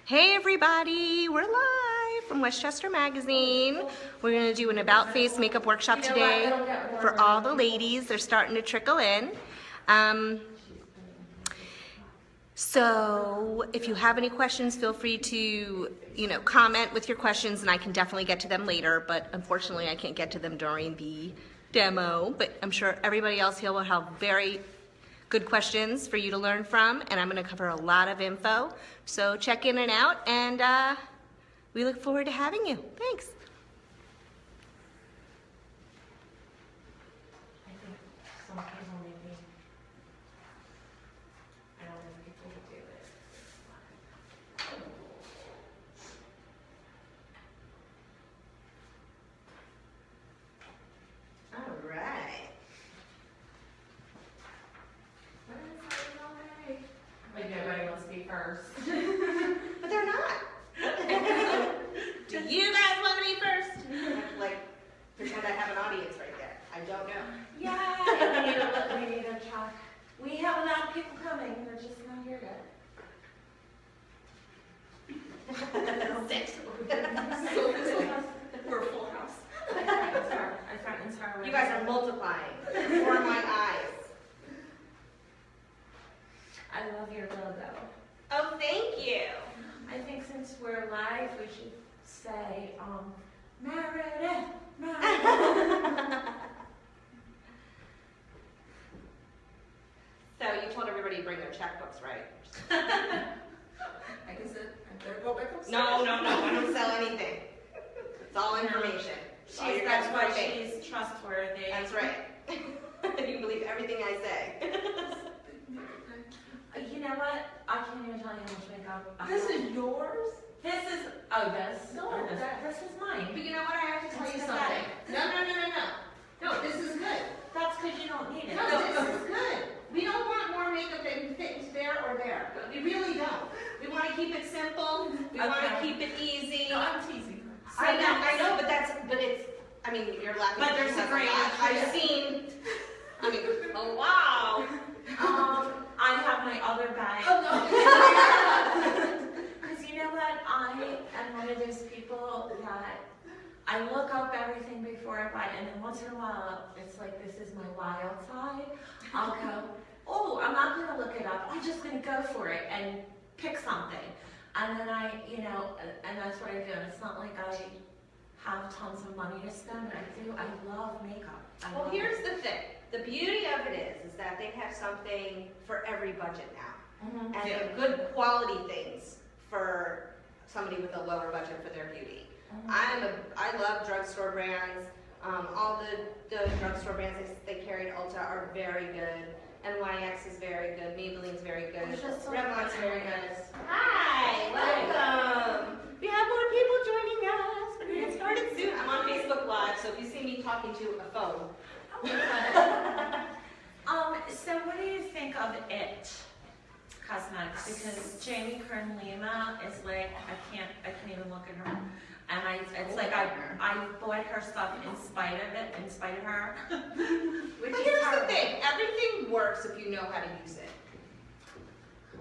Hey everybody, we're live from Westchester Magazine. We're going to do an About Face makeup workshop today for all the ladies. They're starting to trickle in. So if you have any questions, feel free to, comment with your questions, and I can definitely get to them later, but unfortunately I can't get to them during the demo. But I'm sure everybody else here will have very good questions for you to learn from, and I'm going to cover a lot of info. So check in and out, and we look forward to having you. Thanks. I think some people maybe, I don't know if people would do it. All right. Maybe everybody wants to be first. But they're not. Do you guys want to be first? Like, pretend I have an audience right there. I don't know. Yeah, we need to talk. We have a lot of people coming, they're just not here yet. Six. We're a full house. I threatened her. You guys are multiplying before my eyes. I love your logo. Oh, thank you. I think since we're live, we should say, Meredith, Meredith. So you told everybody to bring their checkbooks, right? I guess better go back upstairs. No, I don't sell anything. It's all information. It's all your That's guys' why information. she's trustworthy. That's right. You believe everything I say. You know what? I can't even tell you how much makeup. This is yours? This is mine. But you know what? I have to tell you That's something. pathetic. No. No, this is good. That's because you don't need it. No, this is good. We don't want more makeup that can fit into there or there. We really don't. We want to keep it simple. We want to keep it easy. No, I'm teasing. I know, but it's, you're laughing. But there's a great I've seen, oh wow. I have my other bag. Oh, no. Because you know what? I am one of those people that I look up everything before I buy it, and then once in a while, it's like, this is my wild side. I'll go, oh, I'm not going to look it up. I'm just going to go for it and pick something. And then and that's what I do. And it's not like I have tons of money to spend. I love makeup. Well, here's the thing. The beauty of it is that they have something for every budget now. Mm-hmm. And they're good quality things for somebody with a lower budget for their beauty. Mm-hmm. I love drugstore brands. All the drugstore brands they carry at Ulta are very good. NYX is very good. Maybelline's very good. Revlon's very good. Hi, welcome. We have more people joining us. We're going to get started soon. I'm on Facebook Live, so if you see me talking to a phone. So what do you think of IT Cosmetics? Because Jamie Kern Lima is like, I can't even look at her. And it's like I bought her stuff in spite of her. But here's the thing, everything works if you know how to use it.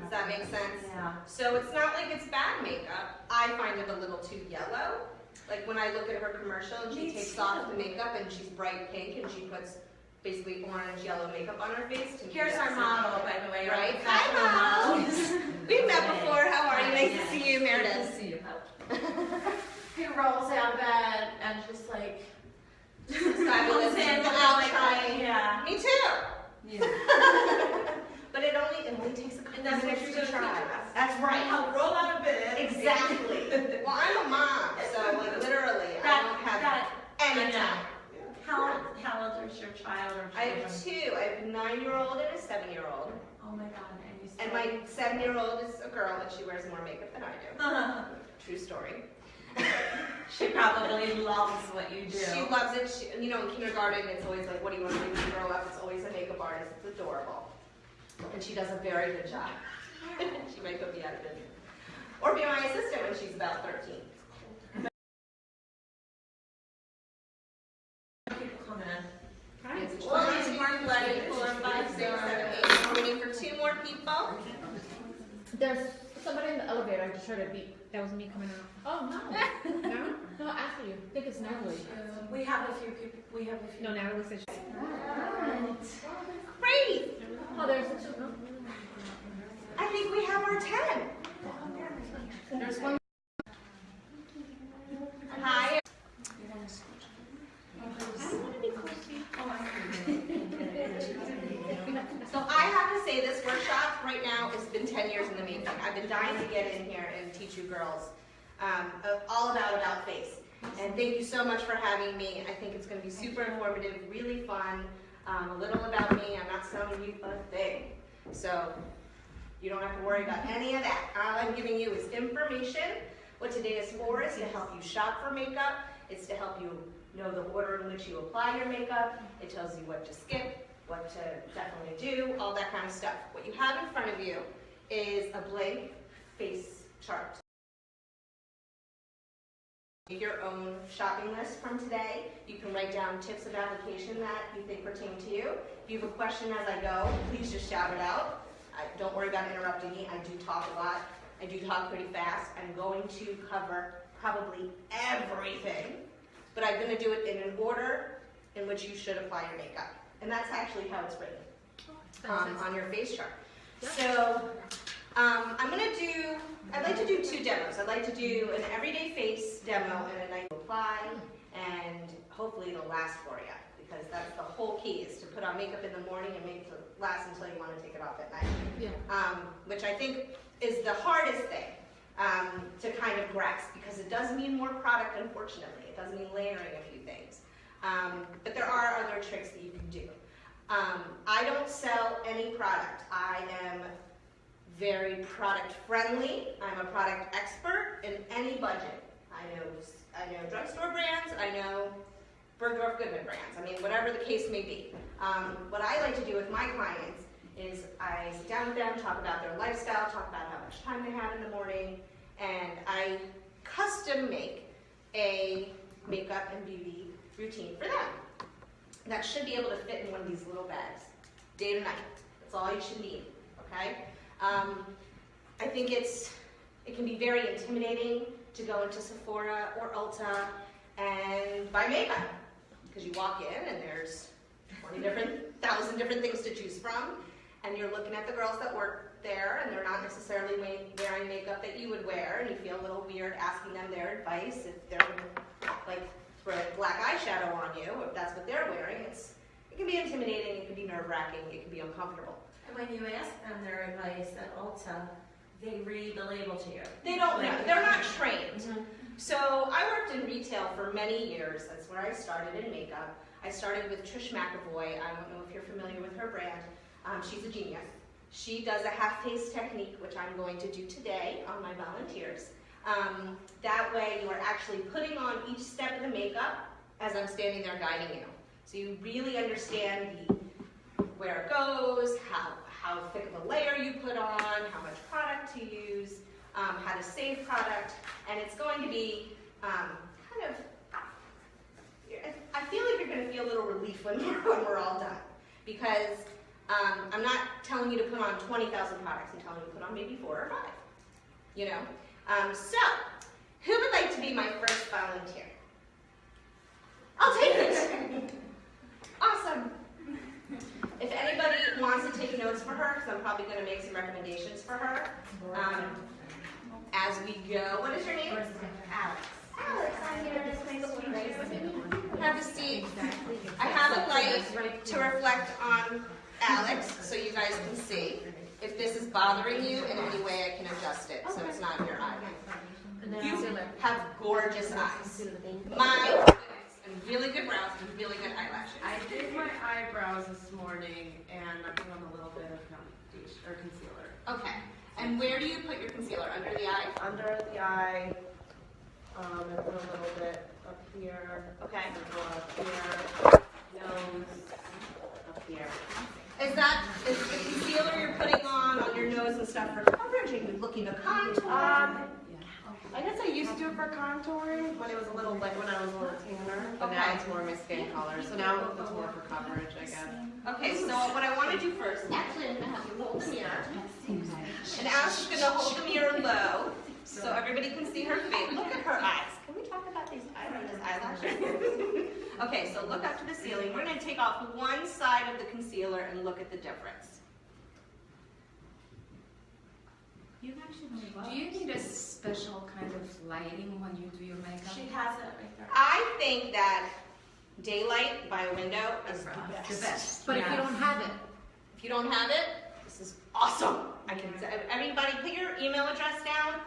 Does that make sense? Yeah. So it's not like it's bad makeup. I find it a little too yellow. Like when I look at her commercial and she takes off the makeup and she's bright pink and she puts basically orange, yellow makeup on her face. Here's our model, by the way. Right? Hi, Mom. We've met before. How are you? Nice to see you, Meredith. Nice to see you. Who rolls out of bed and just like Fabulous. comes in, Outside. yeah. Me too. Yeah. But it only takes a couple That's minutes what to you're try. gonna That's right. I'll roll out of bed. Exactly. Well, I'm a mom, so like literally, I don't have any time. How old is your child or I have two. I have a 9-year-old and a 7-year-old. Oh my God. And my 7-year-old is a girl and she wears more makeup than I do. True story. She probably loves what you do. She loves it. In kindergarten, it's always like, what do you want to do when you grow up? It's always a makeup artist. It's adorable. And she does a very good job. She might put me out of business. Or be my assistant when she's about 13. People come in. Right. Well, it's Mark Letty, 4, 5, 6, 7, 8. We're waiting for 2 more people. There's somebody in the elevator, I just heard a beep. That was me coming out. Oh, no. No? No, after you. I think it's Natalie. We have a few people, No, Natalie said she... Great! Oh, there's a two. No. I think we have our 10. There's one. Hi. So I have to say this workshop right now has been 10 years in the making. I've been dying to get in here and teach you girls all about F.A.C.E. And thank you so much for having me. I think it's going to be super informative, really fun. A little about me. I'm not selling you a thing. So you don't have to worry about any of that. All I'm giving you is information. What today is for is to help you shop for makeup. It's to help you know the order in which you apply your makeup. It tells you what to skip, what to definitely do, all that kind of stuff. What you have in front of you is a blank face chart. Your own shopping list from today. You can write down tips of application that you think pertain to you. If you have a question as I go, please just shout it out. Don't worry about interrupting me. I do talk a lot. I do talk pretty fast. I'm going to cover probably everything, but I'm going to do it in an order in which you should apply your makeup. And that's actually how it's written on your face chart. So I'd like to do 2 demos. I'd like to do an everyday face demo and a night to apply, and hopefully it'll last for you, because that's the whole key, is to put on makeup in the morning and make it last until you want to take it off at night. Yeah. Which I think is the hardest thing to kind of grasp, because it does mean more product, unfortunately. It does mean layering a few things. But there are other tricks that you can do. I don't sell any product. I am very product friendly. I'm a product expert in any budget. I know drugstore brands. I know Bergdorf Goodman brands. I mean, whatever the case may be. What I like to do with my clients is I sit down with them, talk about their lifestyle, talk about how much time they have in the morning, and I custom make a makeup and beauty routine for them. That should be able to fit in one of these little bags, day to night. That's all you should need, okay? I think it can be very intimidating to go into Sephora or Ulta and buy makeup, because you walk in and there's 1,000 different things to choose from, and you're looking at the girls that work there, and they're not necessarily wearing makeup that you would wear, and you feel a little weird asking them their advice if they're like throw black eyeshadow on you, if that's what they're wearing. It can be intimidating, it can be nerve-wracking, it can be uncomfortable. And when you ask them their advice at Ulta, they read the label to you. They don't know. They're not trained. So I worked in retail for many years. That's where I started in makeup. I started with Trish McAvoy. I don't know if you're familiar with her brand. She's a genius. She does a half-face technique, which I'm going to do today on my volunteers. That way you are actually putting on each step of the makeup as I'm standing there guiding you. So you really understand where it goes, how thick of a layer you put on, how much product to use, how to save product, and it's going to be I feel like you're going to feel a little relief when we're all done, because I'm not telling you to put on 20,000 products. I'm telling you to put on maybe 4 or 5. You know. So, who would like to be my first volunteer? I'll take it. Awesome. If anybody wants to take notes for her, because I'm probably going to make some recommendations for her as we go. What is your name? Alex. Alex, I'm here. Have a seat. I have a light to reflect on Alex, so you guys can see. If this is bothering you in any way, I can adjust it so it's not in your eye. You have gorgeous eyes. My goodness, and really good brows and really good eyelashes. I did my eyebrows this morning, and I put on a little bit of foundation or concealer. Okay. And where do you put your concealer? Under the eye? Under the eye, and put a little bit up here. Okay. Up here. Nose. Up here. Is the concealer you're putting on your nose and stuff for coverage? Are you looking to contour? I guess I used to do it for contouring when it was a little, like when I was a little tanner, but now it's more my skin color. So now it's more for coverage, I guess. Okay, so what I want to do first, actually I'm going to have you hold the mirror. And Alex is going to hold the mirror low. everybody can see her face. Look at her eyes. Can we talk about these eyelashes? Okay, so look up to the ceiling. We're going to take off one side of the concealer and look at the difference. You actually really well. Do you need a special kind of lighting when you do your makeup? She has it right there. I think that daylight by a window is the The best. best. But if you don't have it, If you don't have it, this is awesome. I can everybody put your email address down.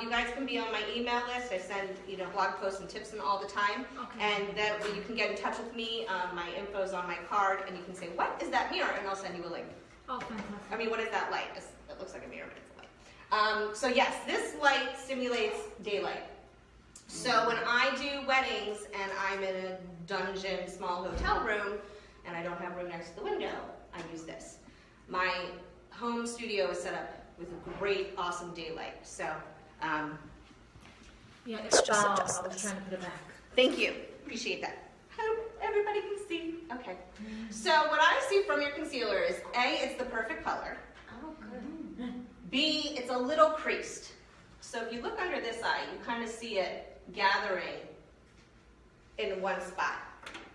You guys can be on my email list. I send blog posts and tips all the time, Okay. and that way you can get in touch with me. My info's on my card, and you can say, "What is that mirror?" and I'll send you a link. oh, fantastic. I mean, what is that light? It looks like a mirror, but it's a light. So yes, this light simulates daylight. So when I do weddings and I'm in a dungeon small hotel room and I don't have room next to the window, I use this. My home studio is set up with a great, awesome daylight. So Yeah, it's style. I was trying to put it back. thank you. Appreciate that. Hope everybody can see. Okay. So what I see from your concealer is A, it's the perfect color. Oh, good. B, it's a little creased. So if you look under this eye, you kind of see it gathering in one spot.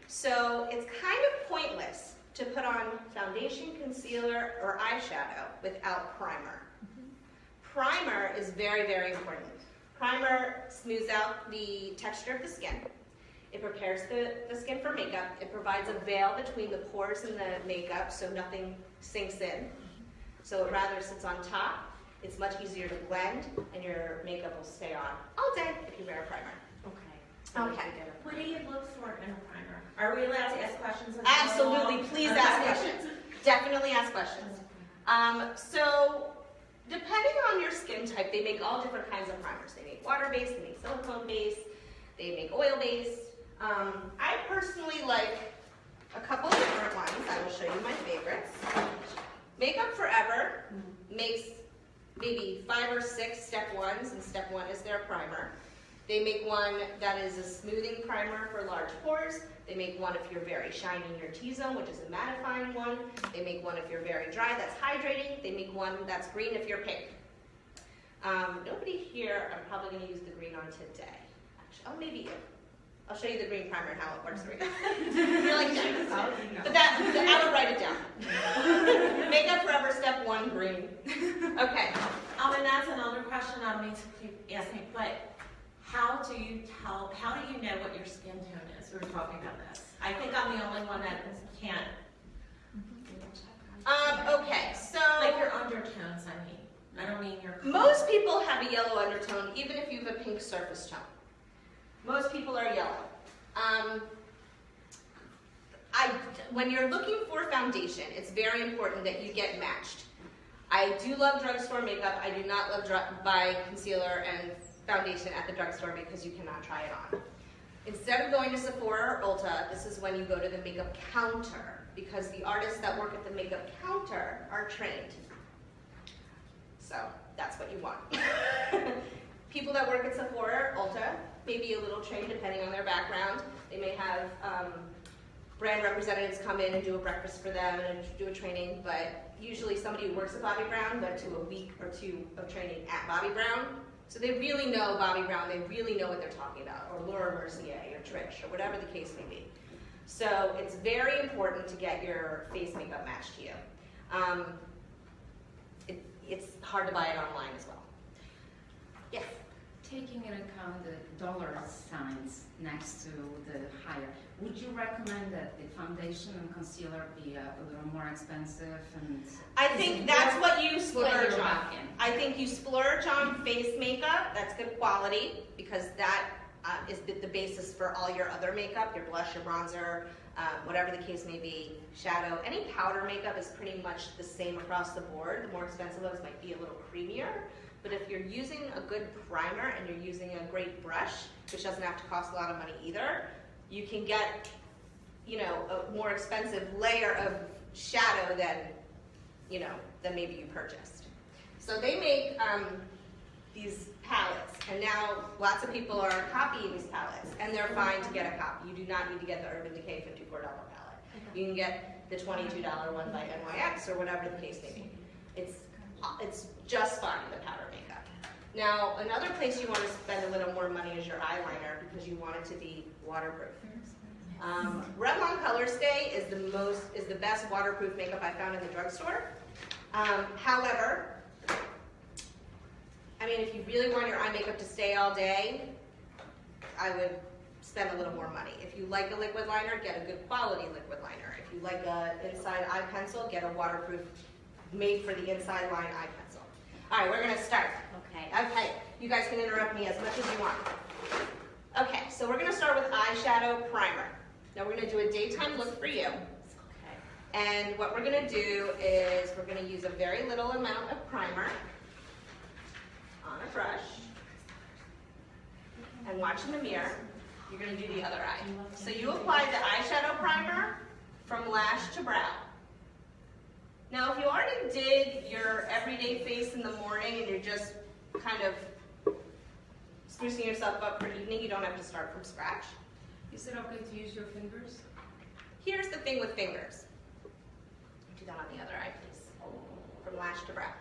So it's kind of pointless to put on foundation, concealer, or eyeshadow without primer. Primer is very, very important. Primer smooths out the texture of the skin. It prepares the skin for makeup. It provides a veil between the pores and the makeup so nothing sinks in. So it rather sits on top. It's much easier to blend, and your makeup will stay on all day if you wear a primer. Okay. What do you look for in a primer? Are we allowed to ask questions? as Absolutely, well? please Okay. ask questions. Definitely ask questions. So, depending on your skin type, they make all different kinds of primers. They make water-based, they make silicone-based, they make oil-based. I personally like a couple different ones. I will show you my favorites. Makeup Forever makes maybe 5 or 6 step ones, and step 1 is their primer. They make one that is a smoothing primer for large pores. They make one if you're very shiny in your T-zone, which is a mattifying one. They make one if you're very dry, that's hydrating. They make one that's green if you're pink. Nobody here, I'm probably going to use the green on today. Actually, oh, maybe you. I'll show you the green primer and how it works for you. You're like, no. But I would write it down. Makeup Forever, step 1, green. Okay. And that's another question I need to keep asking, but how do you know what your skin tone is? We were talking about this. I think I'm the only one that can't. Okay, so Like your undertones, I mean. I don't mean your color. most people have a yellow undertone, even if you have a pink surface tone. Most people are yellow. When you're looking for foundation, it's very important that you get matched. I do love drugstore makeup. I do not love buy concealer and foundation at the drugstore because you cannot try it on. Instead of going to Sephora or Ulta, this is when you go to the makeup counter because the artists that work at the makeup counter are trained. So that's what you want. People that work at Sephora or Ulta may be a little trained depending on their background. They may have brand representatives come in and do a breakfast for them and do a training, but usually somebody who works at Bobbi Brown went to a week or 2 of training at Bobbi Brown. So they really know Bobbi Brown, they really know what they're talking about, or Laura Mercier, or Trish, or whatever the case may be. So it's very important to get your face makeup matched to you. It's hard to buy it online as well. Yes? Taking into account the dollar signs next to the higher, would you recommend that the foundation and concealer be a little more expensive? And I think that's what you Put splurge your on. back in. I think you splurge on face makeup, that's good quality, because that is the basis for all your other makeup, your blush, your bronzer, whatever the case may be, shadow. Any powder makeup is pretty much the same across the board. The more expensive ones might be a little creamier, but if you're using a good primer and you're using a great brush, which doesn't have to cost a lot of money either, you can get, a more expensive layer of shadow than maybe you purchased. So they make these palettes, and now lots of people are copying these palettes, and they're fine to get a copy. You do not need to get the Urban Decay $54 palette. You can get the $22 one by NYX or whatever the case may be. It's just fine, the powder makeup. Now, another place you want to spend a little more money is your eyeliner because you want it to be waterproof. Revlon Color Stay is the best waterproof makeup I found in the drugstore. However, I mean, if you really want your eye makeup to stay all day, I would spend a little more money. If you like a liquid liner, get a good quality liquid liner. If you like an inside eye pencil, get a waterproof, made for the inside line eye pencil. All right, we're gonna start. Okay, you guys can interrupt me as much as you want. Okay, so we're gonna start with eyeshadow primer. Now we're gonna do a daytime look for you. And what we're gonna do is we're gonna use a very little amount of primer on a brush and watch in the mirror. You're gonna do the other eye. So you apply the eyeshadow primer from lash to brow. Now if you already did your everyday face in the morning and you're just kind of sprucing yourself up for evening, you don't have to start from scratch. Is it okay to use your fingers? Here's the thing with fingers. Do that on the other eye, please. From lash to brow.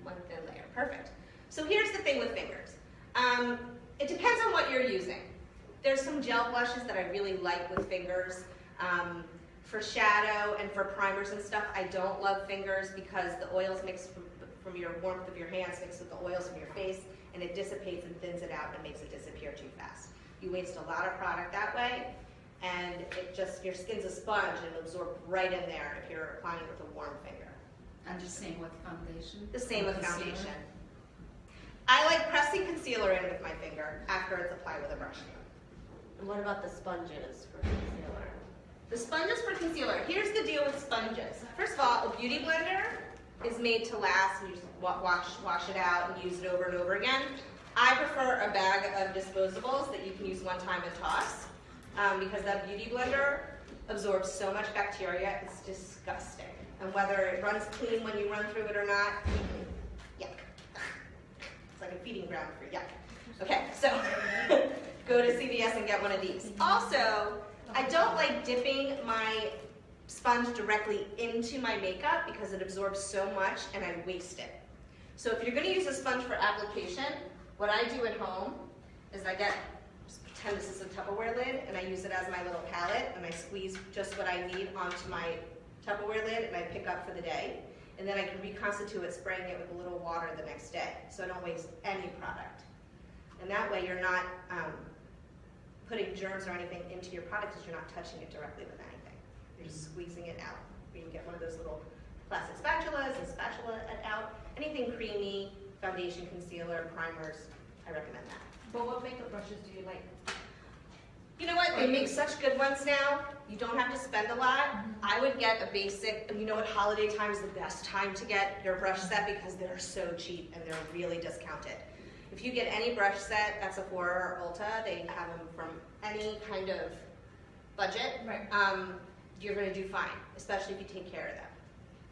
One thin layer. Perfect. So here's the thing with fingers. It depends on what you're using. There's some gel blushes that I really like with fingers. For shadow and for primers and stuff, I don't love fingers because the oils mix from your warmth of your hands mix with the oils from your face, and it dissipates and thins it out and makes it disappear too fast. You waste a lot of product that way, and it just, your skin's a sponge and it'll absorb right in there if you're applying it with a warm finger. And the same with foundation? The same with Concealer? foundation. I like pressing concealer in with my finger after it's applied with a brush. And what about the sponges for concealer? The sponges for concealer. Here's the deal with sponges. First of all, a beauty blender is made to last, and you just wash it out and use it over and over again. I prefer a bag of disposables that you can use one time and toss, because that beauty blender absorbs so much bacteria, it's disgusting. And whether it runs clean when you run through it or not, yuck. It's like a feeding ground for yuck. Okay, so go to CVS and get one of these. Also, I don't like dipping my sponge directly into my makeup because it absorbs so much and I waste it. So if you're going to use a sponge for application, what I do at home is I just pretend this is a Tupperware lid, and I use it as my little palette, and I squeeze just what I need onto my Tupperware lid, and I pick up for the day. And then I can reconstitute it, spraying it with a little water the next day, so I don't waste any product. And that way you're not putting germs or anything into your product because you're not touching it directly with anything. You're just squeezing it out. You can get one of those little plastic spatulas and spatula it out. Anything creamy, foundation, concealer, primers, I recommend that. But what makeup brushes do you like? You know what, they make such good ones now. You don't have to spend a lot. I would get a basic, and you know what, holiday time is the best time to get your brush set because they're so cheap and they're really discounted. If you get any brush set at Sephora or Ulta, they have them from any kind of budget. Right. You're going to do fine, especially if you take care of them.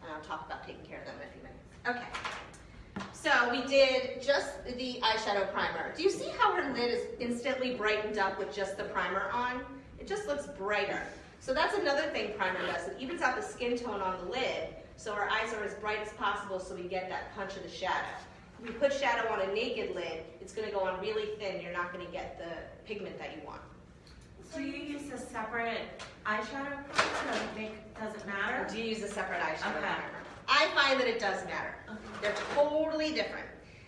And I'll talk about taking care of them in a few minutes. Okay. So we did just the eyeshadow primer. Do you see how her lid is instantly brightened up with just the primer on? It just looks brighter. So that's another thing primer does. It evens out the skin tone on the lid so our eyes are as bright as possible so we get that punch of the shadow. If you put shadow on a naked lid, it's going to go on really thin. You're not going to get the pigment that you want. So you use a separate eyeshadow primer? Does it matter? Do you use a separate eyeshadow Okay. primer? I find that it does matter. They're totally different.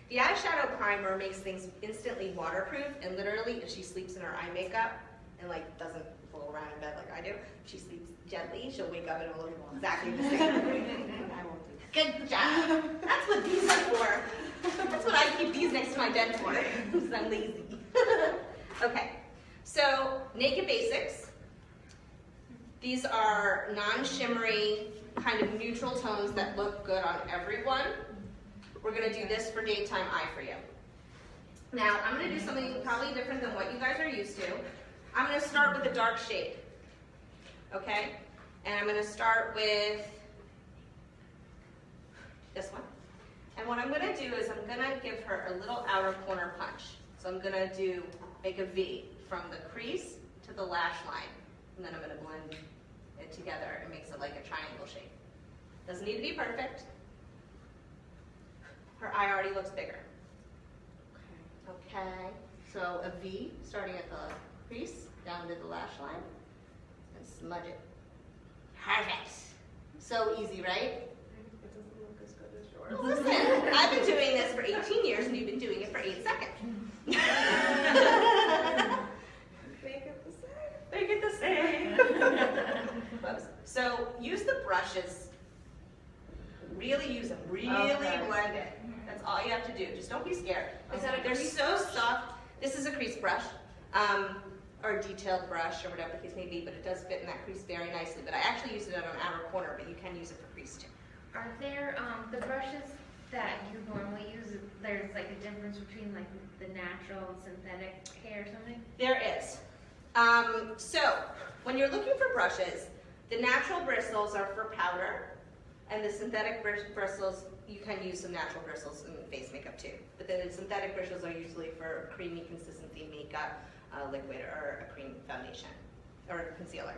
The eyeshadow primer makes things instantly waterproof, and literally, if she sleeps in her eye makeup and like doesn't roll around in bed like I do, if she sleeps gently, she'll wake up and it'll look exactly the same. I won't do that. Good job. That's what these are for. That's what I keep these next to my bed for, because I'm lazy. Okay, so Naked Basics. These are non-shimmery, kind of neutral tones that look good on everyone. We're going to do this for daytime eye for you. Now, I'm going to do something probably different than what you guys are used to. I'm going to start with a dark shade, okay? And I'm going to start with this one. And what I'm going to do is I'm going to give her a little outer corner punch. So I'm going to make a V from the crease to the lash line. And then I'm going to blend it together. It makes it like a triangle shape. Doesn't need to be perfect. Her eye already looks bigger. So a V starting at the crease down to the lash line and smudge it. Perfect. So easy, right? It doesn't look as good as yours. Well, listen, I've been doing this for 18 years and you've been doing it for 8 seconds. Make it the same. Make it the same. Whoops. So use the brushes. Really use them. Really blend it. That's all you have to do. Just don't be scared. Is that a They're crease so brush? soft. This is a crease brush, or a detailed brush, or whatever the case may be, but it does fit in that crease very nicely. But I actually use it on an outer corner, but you can use it for crease too. Are there the brushes that you normally use? There's like a difference between like the natural and synthetic hair or something? There is. So when you're looking for brushes, the natural bristles are for powder, and the synthetic bristles, you can use some natural bristles in face makeup too. But the synthetic bristles are usually for creamy consistency makeup, liquid, or a cream foundation, or concealer.